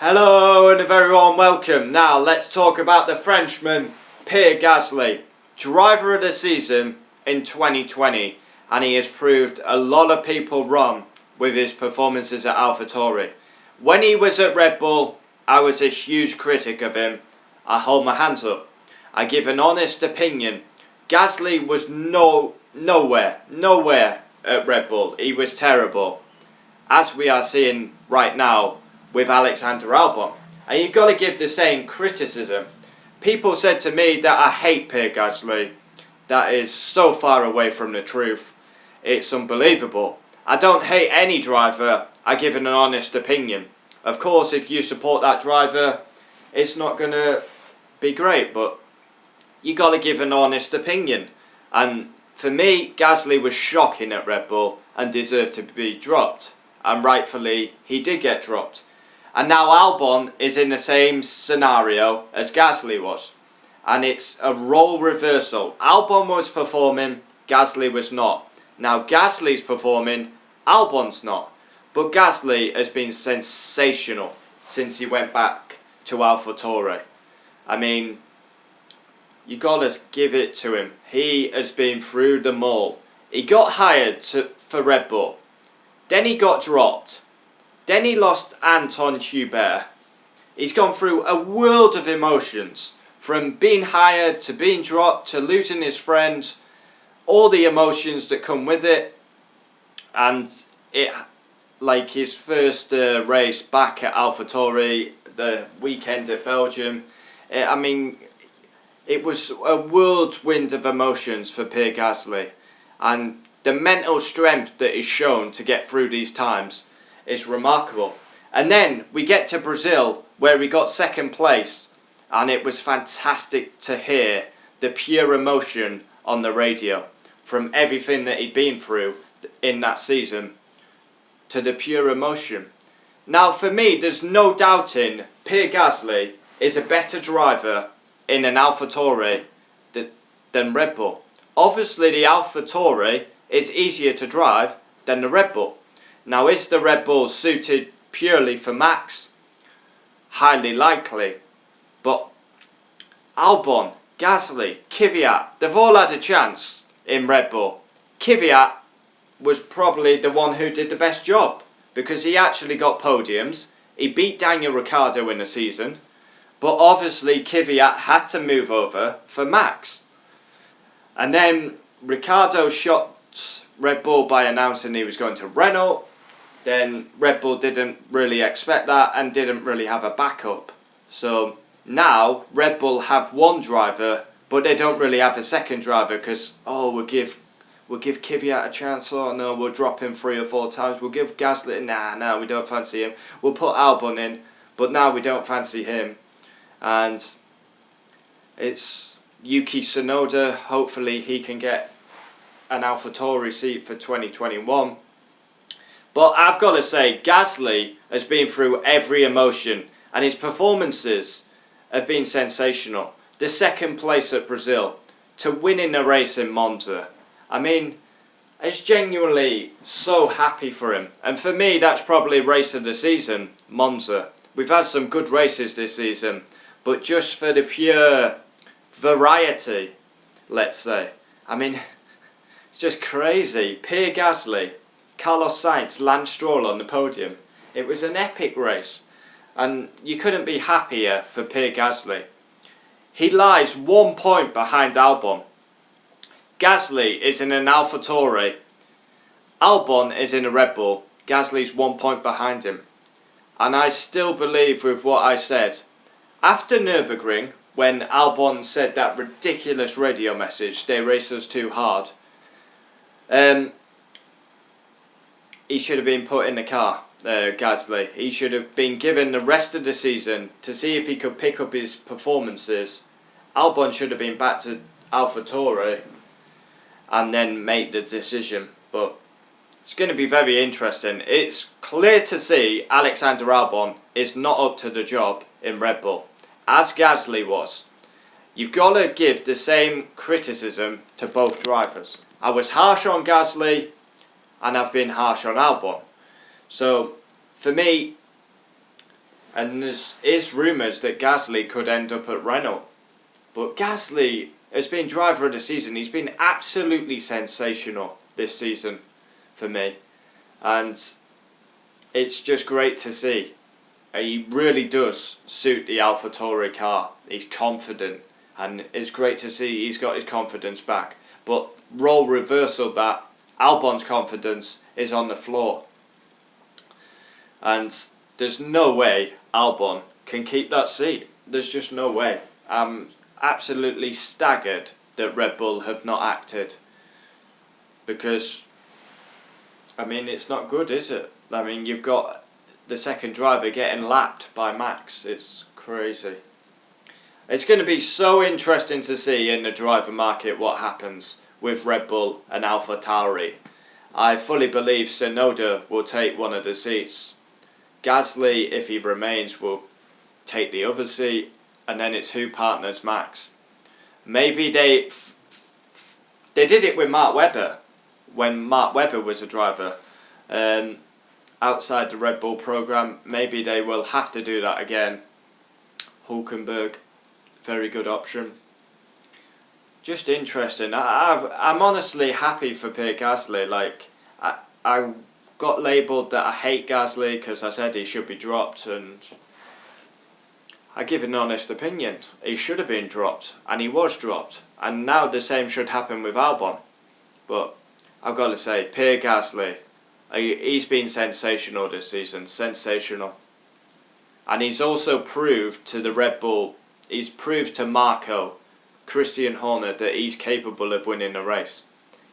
Hello and a very warm welcome. Now let's talk about the Frenchman Pierre Gasly, driver of the season in 2020, and he has proved a lot of people wrong with his performances at AlphaTauri. When he was at Red Bull, I was a huge critic of him. I hold my hands up. I give an honest opinion. Gasly was nowhere at Red Bull. He was terrible, as we are seeing right now with Alexander Albon. And you've got to give the same criticism. People said to me that I hate Pierre Gasly. That is so far away from the truth. It's unbelievable. I don't hate any driver. I give an honest opinion. Of course, if you support that driver, it's not going to be great, but you got to give an honest opinion. And for me, Gasly was shocking at Red Bull and deserved to be dropped. And rightfully, he did get dropped. And now Albon is in the same scenario as Gasly was. And it's a role reversal. Albon was performing, Gasly was not. Now Gasly's performing, Albon's not. But Gasly has been sensational since he went back to AlphaTauri. I mean, you gotta give it to him. He has been through them all. He got hired for Red Bull. Then he got dropped. Then he lost Anton Hubert. He's gone through a world of emotions. From being hired to being dropped to losing his friends. All the emotions that come with it. And it, like his first race back at AlphaTauri, the weekend at Belgium. It was a whirlwind of emotions for Pierre Gasly. And the mental strength that is shown to get through these times is remarkable. And then we get to Brazil, where we got second place, and it was fantastic to hear the pure emotion on the radio from everything that he'd been through in that season to the pure emotion. Now for me, there's no doubting Pierre Gasly is a better driver in an AlphaTauri than Red Bull. Obviously the AlphaTauri is easier to drive than the Red Bull. Now, is the Red Bull suited purely for Max? Highly likely. But Albon, Gasly, Kvyat, they've all had a chance in Red Bull. Kvyat was probably the one who did the best job because he actually got podiums. He beat Daniel Ricciardo in the season. But obviously Kvyat had to move over for Max. And then Ricciardo shot Red Bull by announcing he was going to Renault. Then Red Bull didn't really expect that and didn't really have a backup. So now Red Bull have one driver, but they don't really have a second driver because, oh, we'll give Kvyat a chance. Oh no, we'll drop him 3 or 4 times. We'll give Gasly, nah, we don't fancy him. We'll put Albon in, but now we don't fancy him. And it's Yuki Tsunoda. Hopefully he can get an AlphaTauri seat for 2021. But I've got to say, Gasly has been through every emotion and his performances have been sensational. The second place at Brazil, to winning a race in Monza. I mean, it's genuinely so happy for him. And for me, that's probably race of the season, Monza. We've had some good races this season, but just for the pure variety, let's say. I mean, it's just crazy. Pierre Gasly, Carlos Sainz, Lance Stroll on the podium. It was an epic race. And you couldn't be happier for Pierre Gasly. He lies 1 point behind Albon. Gasly is in an AlphaTauri. Albon is in a Red Bull. Gasly's 1 point behind him. And I still believe with what I said. After Nürburgring, when Albon said that ridiculous radio message, they race us too hard. He should have been put in the car, Gasly. He should have been given the rest of the season to see if he could pick up his performances. Albon should have been back to AlphaTauri and then make the decision. But it's going to be very interesting. It's clear to see Alexander Albon is not up to the job in Red Bull, as Gasly was. You've got to give the same criticism to both drivers. I was harsh on Gasly and I've been harsh on Albon. So for me, And is rumours that Gasly could end up at Renault. But Gasly has been driver of the season. He's been absolutely sensational this season for me. And it's just great to see. He really does suit the AlphaTauri car. He's confident. And it's great to see he's got his confidence back. But role reversal that Albon's confidence is on the floor. And there's no way Albon can keep that seat. There's just no way. I'm absolutely staggered that Red Bull have not acted. Because, I mean, it's not good, is it? I mean, you've got the second driver getting lapped by Max. It's crazy. It's going to be so interesting to see in the driver market what happens with Red Bull and AlphaTauri. I fully believe Tsunoda will take one of the seats. Gasly, if he remains, will take the other seat, and then it's who partners Max. Maybe they did it with Mark Webber when Mark Webber was a driver outside the Red Bull program. Maybe they will have to do that again. Hulkenberg, very good option. Just interesting. I'm honestly happy for Pierre Gasly. Like I got labelled that I hate Gasly because I said he should be dropped, and I give an honest opinion. He should have been dropped, and he was dropped, and now the same should happen with Albon. But I've got to say, Pierre Gasly, he's been sensational this season, sensational. And he's also proved to the Red Bull, he's proved to Marco, Christian Horner, that he's capable of winning a race.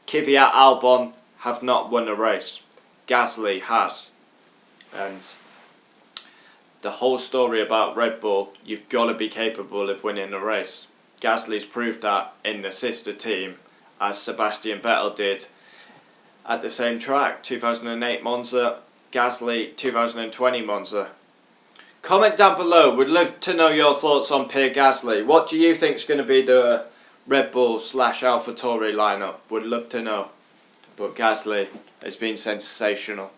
Kvyat, Albon have not won a race. Gasly has. And the whole story about Red Bull, you've got to be capable of winning a race. Gasly's proved that in the sister team, as Sebastian Vettel did at the same track, 2008 Monza, Gasly 2020 Monza. Comment down below, would love to know your thoughts on Pierre Gasly. What do you think is going to be the Red Bull / AlphaTauri lineup? Would love to know. But Gasly has been sensational.